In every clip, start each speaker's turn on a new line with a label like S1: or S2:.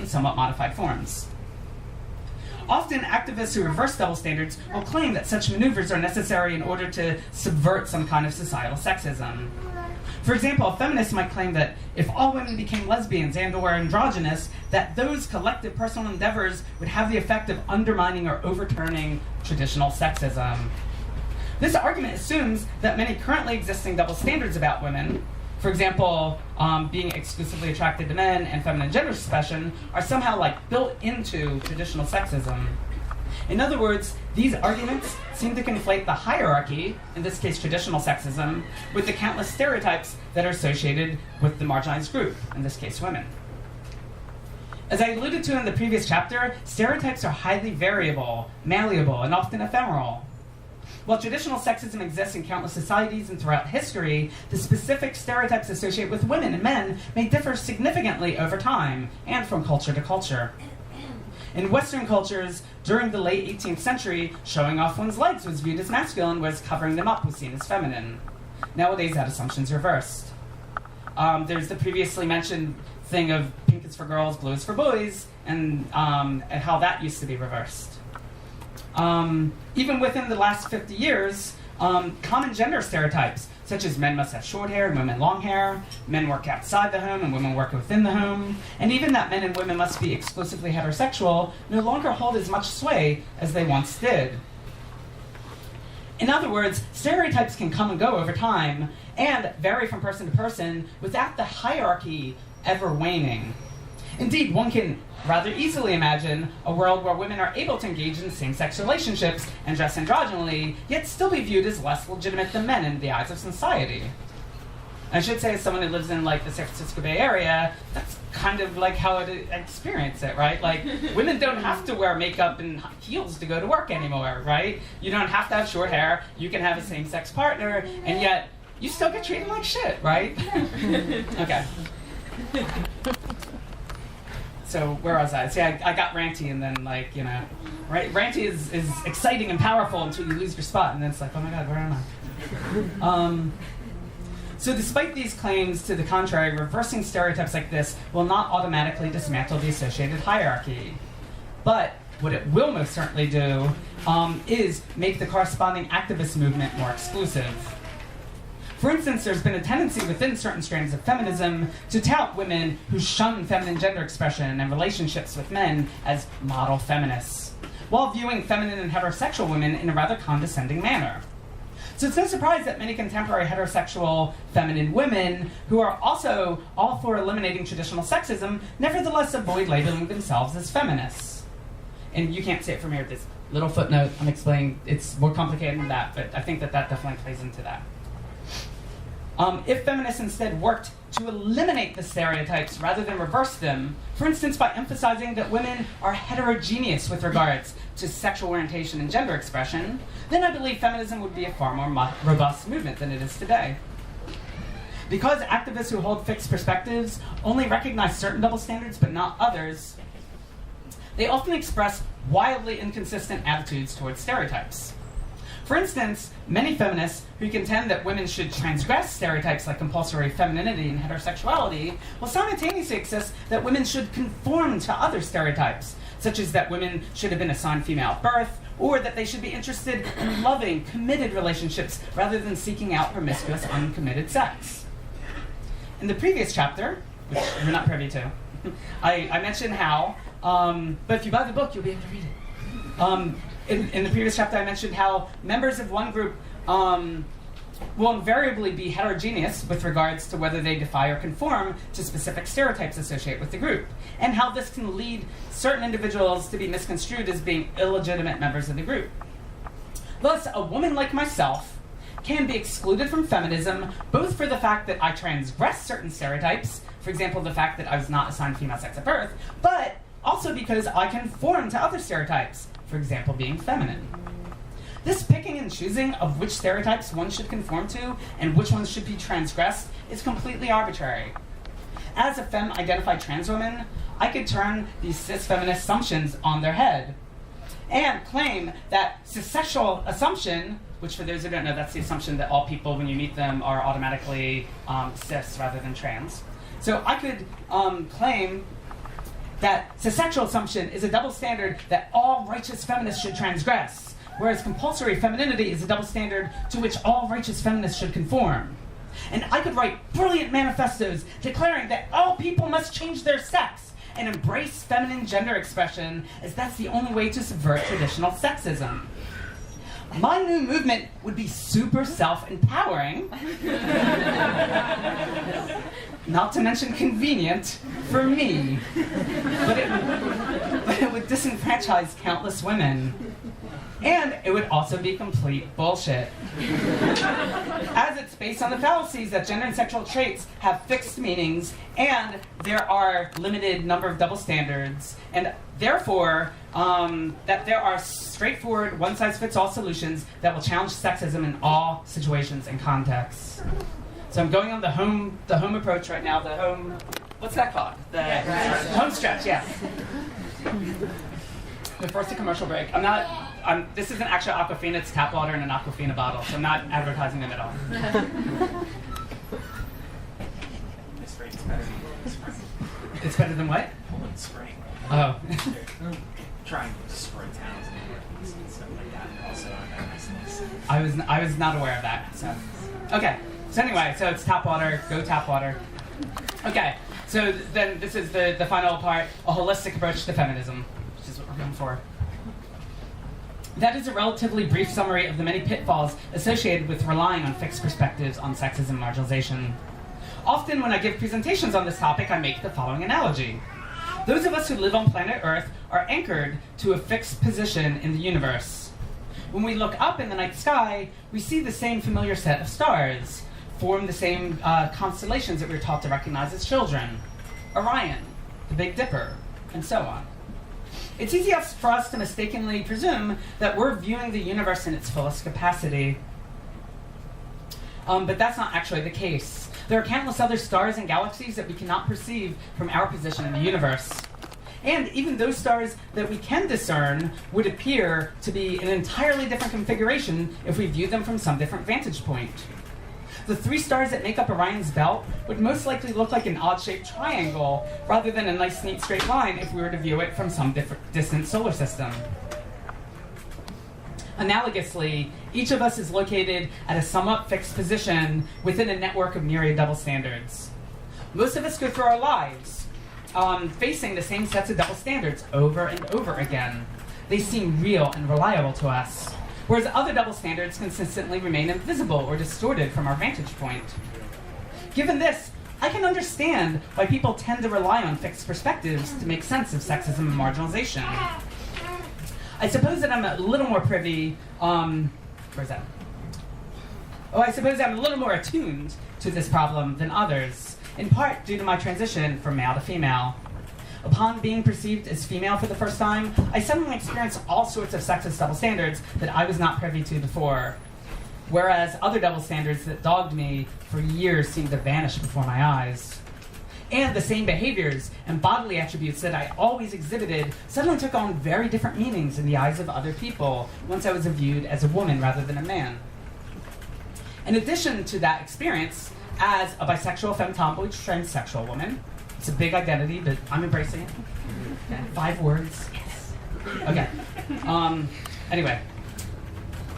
S1: in somewhat modified forms. Often, activists who reverse double standards will claim that such maneuvers are necessary in order to subvert some kind of societal sexism. For example, a feminist might claim that if all women became lesbians and/or androgynous, that those collective personal endeavors would have the effect of undermining or overturning traditional sexism. This argument assumes that many currently existing double standards about women, for example, being exclusively attracted to men and feminine gender expression, are somehow built into traditional sexism. In other words, these arguments seem to conflate the hierarchy, in this case traditional sexism, with the countless stereotypes that are associated with the marginalized group, in this case women. As I alluded to in the previous chapter, stereotypes are highly variable, malleable, and often ephemeral. While traditional sexism exists in countless societies and throughout history, the specific stereotypes associated with women and men may differ significantly over time and from culture to culture. In Western cultures, during the late 18th century, showing off one's legs was viewed as masculine, whereas covering them up was seen as feminine. Nowadays, that assumption's reversed. There's the previously mentioned thing of pink is for girls, blue is for boys, and how that used to be reversed. Even within the last 50 years, common gender stereotypes, such as men must have short hair and women long hair, men work outside the home and women work within the home, and even that men and women must be exclusively heterosexual, no longer hold as much sway as they once did. In other words, stereotypes can come and go over time and vary from person to person without the hierarchy ever waning. Indeed, one can rather easily imagine a world where women are able to engage in same-sex relationships and dress androgynally, yet still be viewed as less legitimate than men in the eyes of society. I should say, as someone who lives in the San Francisco Bay Area, that's kind of how I experience it, right? Women don't have to wear makeup and heels to go to work anymore, right? You don't have to have short hair, you can have a same-sex partner, and yet you still get treated like shit, right? Okay. So where was I? See, I got ranty, and then right? Ranty is exciting and powerful until you lose your spot, and then it's oh my god, where am I? So despite these claims to the contrary, reversing stereotypes like this will not automatically dismantle the associated hierarchy. But what it will most certainly do is make the corresponding activist movement more exclusive. For instance, there's been a tendency within certain strands of feminism to tout women who shun feminine gender expression and relationships with men as model feminists, while viewing feminine and heterosexual women in a rather condescending manner. So it's no surprise that many contemporary heterosexual feminine women, who are also all for eliminating traditional sexism, nevertheless avoid labeling themselves as feminists. And you can't see it from here, this little footnote I'm explaining, it's more complicated than that, but I think that definitely plays into that. If feminists instead worked to eliminate the stereotypes rather than reverse them, for instance by emphasizing that women are heterogeneous with regards to sexual orientation and gender expression, then I believe feminism would be a far more robust movement than it is today. Because activists who hold fixed perspectives only recognize certain double standards but not others, they often express wildly inconsistent attitudes towards stereotypes. For instance, many feminists who contend that women should transgress stereotypes like compulsory femininity and heterosexuality will simultaneously insist that women should conform to other stereotypes, such as that women should have been assigned female at birth, or that they should be interested in loving, committed relationships rather than seeking out promiscuous, uncommitted sex. In the previous chapter, which you're not privy to, I mentioned how, but if you buy the book, you'll be able to read it. In the previous chapter, I mentioned how members of one group will invariably be heterogeneous with regards to whether they defy or conform to specific stereotypes associated with the group, and how this can lead certain individuals to be misconstrued as being illegitimate members of the group. Thus, a woman like myself can be excluded from feminism both for the fact that I transgress certain stereotypes, for example, the fact that I was not assigned female sex at birth, but also because I conform to other stereotypes, for example, being feminine. This picking and choosing of which stereotypes one should conform to and which ones should be transgressed is completely arbitrary. As a femme-identified trans woman, I could turn these cis-feminist assumptions on their head and claim that cissexual assumption, which for those who don't know, that's the assumption that all people, when you meet them, are automatically cis rather than trans. So I could claim that the sexual assumption is a double standard that all righteous feminists should transgress, whereas compulsory femininity is a double standard to which all righteous feminists should conform. And I could write brilliant manifestos declaring that all people must change their sex and embrace feminine gender expression, as that's the only way to subvert traditional sexism. My new movement would be super self-empowering, not to mention convenient for me, but it would disenfranchise countless women. And it would also be complete bullshit, as it's based on the fallacies that gender and sexual traits have fixed meanings, and there are limited number of double standards, and therefore that there are straightforward one-size-fits-all solutions that will challenge sexism in all situations and contexts. So I'm going on the home approach right now. The home, what's that called? The home stretch, yes. The first commercial break. This isn't actually Aquafina, it's tap water in an Aquafina bottle, so I'm not advertising them at all. It's better than what?
S2: Poland Spring.
S1: Oh.
S2: They're trying to destroy towns and stuff like that. And also on that nice.
S1: I was not aware of that. So okay. So anyway, so it's tap water. Go tap water. Okay. So then this is the final part: a holistic approach to feminism, which is what we're going for. That is a relatively brief summary of the many pitfalls associated with relying on fixed perspectives on sexism and marginalization. Often when I give presentations on this topic, I make the following analogy. Those of us who live on planet Earth are anchored to a fixed position in the universe. When we look up in the night sky, we see the same familiar set of stars, form the same constellations that we were taught to recognize as children. Orion, the Big Dipper, and so on. It's easy for us to mistakenly presume that we're viewing the universe in its fullest capacity. But that's not actually the case. There are countless other stars and galaxies that we cannot perceive from our position in the universe. And even those stars that we can discern would appear to be an entirely different configuration if we view them from some different vantage point. The 3 stars that make up Orion's belt would most likely look like an odd-shaped triangle rather than a nice, neat straight line if we were to view it from some distant solar system. Analogously, each of us is located at a somewhat fixed position within a network of myriad double standards. Most of us go through our lives facing the same sets of double standards over and over again. They seem real and reliable to us, whereas other double standards consistently remain invisible or distorted from our vantage point. Given this, I can understand why people tend to rely on fixed perspectives to make sense of sexism and marginalization. I suppose that I'm a little more privy, where's that? Oh, I suppose I'm a little more attuned to this problem than others, in part due to my transition from male to female. Upon being perceived as female for the first time, I suddenly experienced all sorts of sexist double standards that I was not privy to before, whereas other double standards that dogged me for years seemed to vanish before my eyes. And the same behaviors and bodily attributes that I always exhibited suddenly took on very different meanings in the eyes of other people once I was viewed as a woman rather than a man. In addition to that experience, as a bisexual, femtomboy, transsexual woman, it's a big identity, but I'm embracing it. Okay. 5 words. Yes. Okay. Anyway.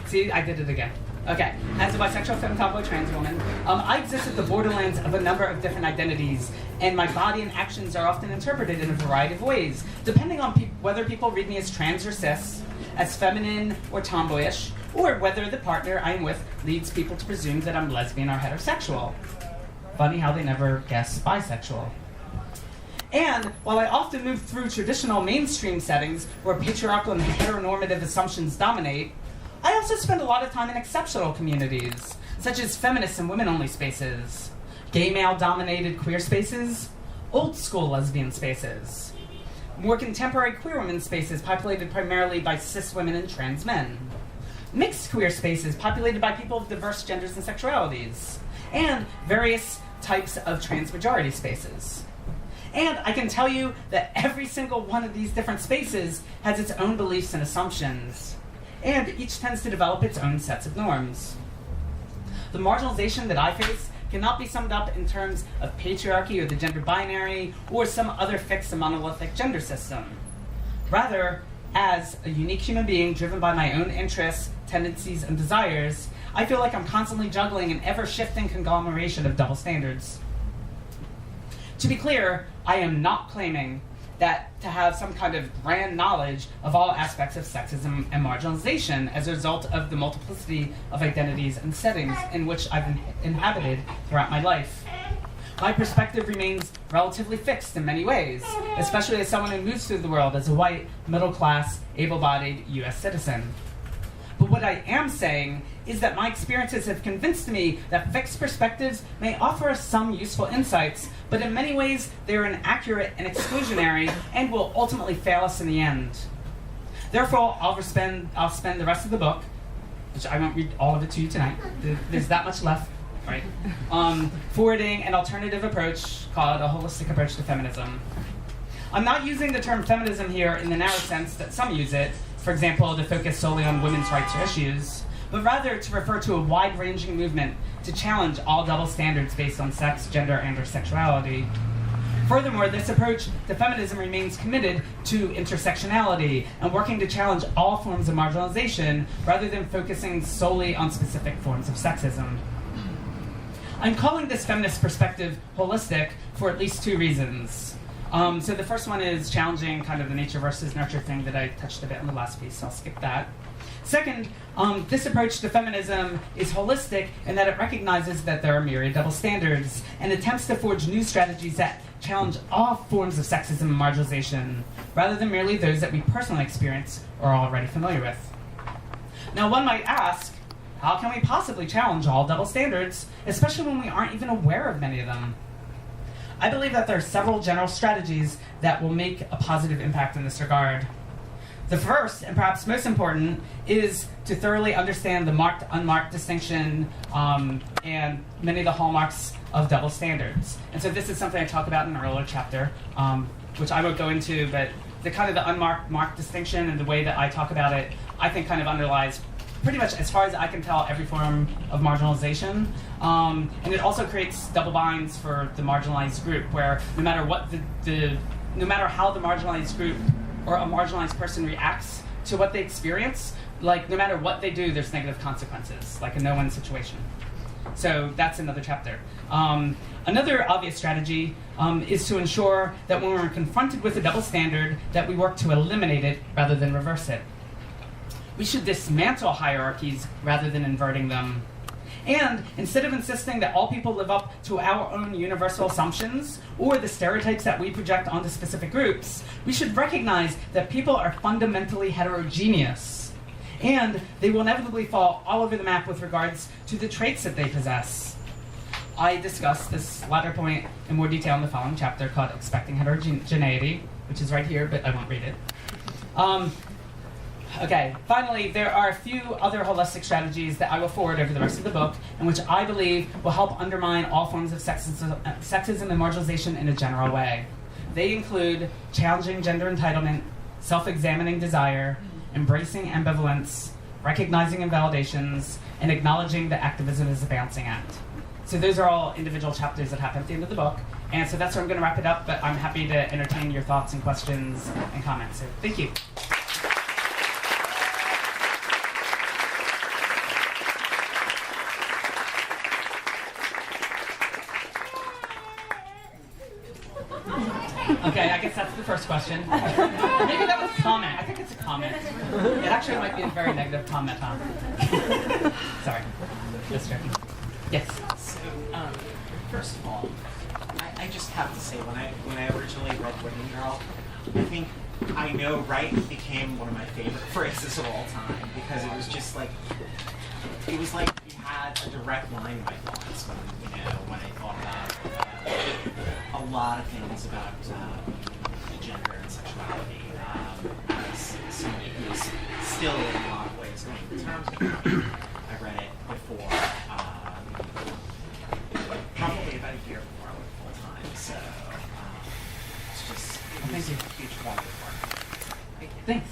S1: See, I did it again. Okay. As a bisexual, femtomboy, trans woman, I exist at the borderlands of a number of different identities, and my body and actions are often interpreted in a variety of ways, depending on whether people read me as trans or cis, as feminine or tomboyish, or whether the partner I am with leads people to presume that I'm lesbian or heterosexual. Funny how they never guess bisexual. And while I often move through traditional mainstream settings where patriarchal and heteronormative assumptions dominate, I also spend a lot of time in exceptional communities, such as feminist and women-only spaces, gay male-dominated queer spaces, old-school lesbian spaces, more contemporary queer women spaces populated primarily by cis women and trans men, mixed queer spaces populated by people of diverse genders and sexualities, and various types of trans-majority spaces. And I can tell you that every single one of these different spaces has its own beliefs and assumptions, and each tends to develop its own sets of norms. The marginalization that I face cannot be summed up in terms of patriarchy or the gender binary or some other fixed and monolithic gender system. Rather, as a unique human being driven by my own interests, tendencies, and desires, I feel like I'm constantly juggling an ever-shifting conglomeration of double standards. To be clear, I am not claiming that to have some kind of grand knowledge of all aspects of sexism and marginalization as a result of the multiplicity of identities and settings in which I've inhabited throughout my life. My perspective remains relatively fixed in many ways, especially as someone who moves through the world as a white, middle-class, able-bodied U.S. citizen. But what I am saying is that my experiences have convinced me that fixed perspectives may offer us some useful insights, but in many ways they are inaccurate and exclusionary and will ultimately fail us in the end. Therefore, I'll spend the rest of the book, which I won't read all of it to you tonight, there's that much left, right? Forwarding an alternative approach called a holistic approach to feminism. I'm not using the term feminism here in the narrow sense that some use it, for example, to focus solely on women's rights or issues, but rather to refer to a wide-ranging movement to challenge all double standards based on sex, gender, and/or sexuality. Furthermore, this approach to feminism remains committed to intersectionality and working to challenge all forms of marginalization rather than focusing solely on specific forms of sexism. I'm calling this feminist perspective holistic for at least two reasons. So the first one is challenging kind of the nature versus nurture thing that I touched a bit on the last piece, so I'll skip that. Second, this approach to feminism is holistic in that it recognizes that there are myriad double standards and attempts to forge new strategies that challenge all forms of sexism and marginalization, rather than merely those that we personally experience or are already familiar with. Now, one might ask, how can we possibly challenge all double standards, especially when we aren't even aware of many of them? I believe that there are several general strategies that will make a positive impact in this regard. The first, and perhaps most important, is to thoroughly understand the marked, unmarked distinction and many of the hallmarks of double standards. And so this is something I talk about in an earlier chapter, which I won't go into, but the kind of the unmarked, marked distinction and the way that I talk about it, I think kind of underlies pretty much, as far as I can tell, every form of marginalization. And it also creates double binds for the marginalized group, where no matter what no matter how the marginalized group or a marginalized person reacts to what they experience, like no matter what they do, there's negative consequences, like a no-win situation. So that's another chapter. Another obvious strategy is to ensure that when we're confronted with a double standard, that we work to eliminate it rather than reverse it. We should dismantle hierarchies rather than inverting them. And instead of insisting that all people live up to our own universal assumptions or the stereotypes that we project onto specific groups, we should recognize that people are fundamentally heterogeneous, and they will inevitably fall all over the map with regards to the traits that they possess. I discuss this latter point in more detail in the following chapter called Expecting Heterogeneity, which is right here, but I won't read it. Okay, finally, there are a few other holistic strategies that I will forward over the rest of the book, and which I believe will help undermine all forms of sexism and marginalization in a general way. They include challenging gender entitlement, self-examining desire, embracing ambivalence, recognizing invalidations, and acknowledging that activism is a balancing act. So those are all individual chapters that happen at the end of the book, and so that's where I'm going to wrap it up, but I'm happy to entertain your thoughts and questions and comments. So thank you. Okay, I guess that's the first question. Maybe that was a comment. I think it's a comment. It actually might be a very negative comment, huh? Sorry. Just joking. Yes.
S2: So, first of all, I just have to say, when I originally read Women Girl, I think I know right became one of my favorite phrases of all time, because it was just like, it was like you had a direct line in my thoughts when I thought about a lot of things about gender and sexuality as somebody who is still in a lot of ways coming to terms with it. I read it before, probably about a year before I went full time, so it's just, it was a huge wonderful work.
S1: Thanks.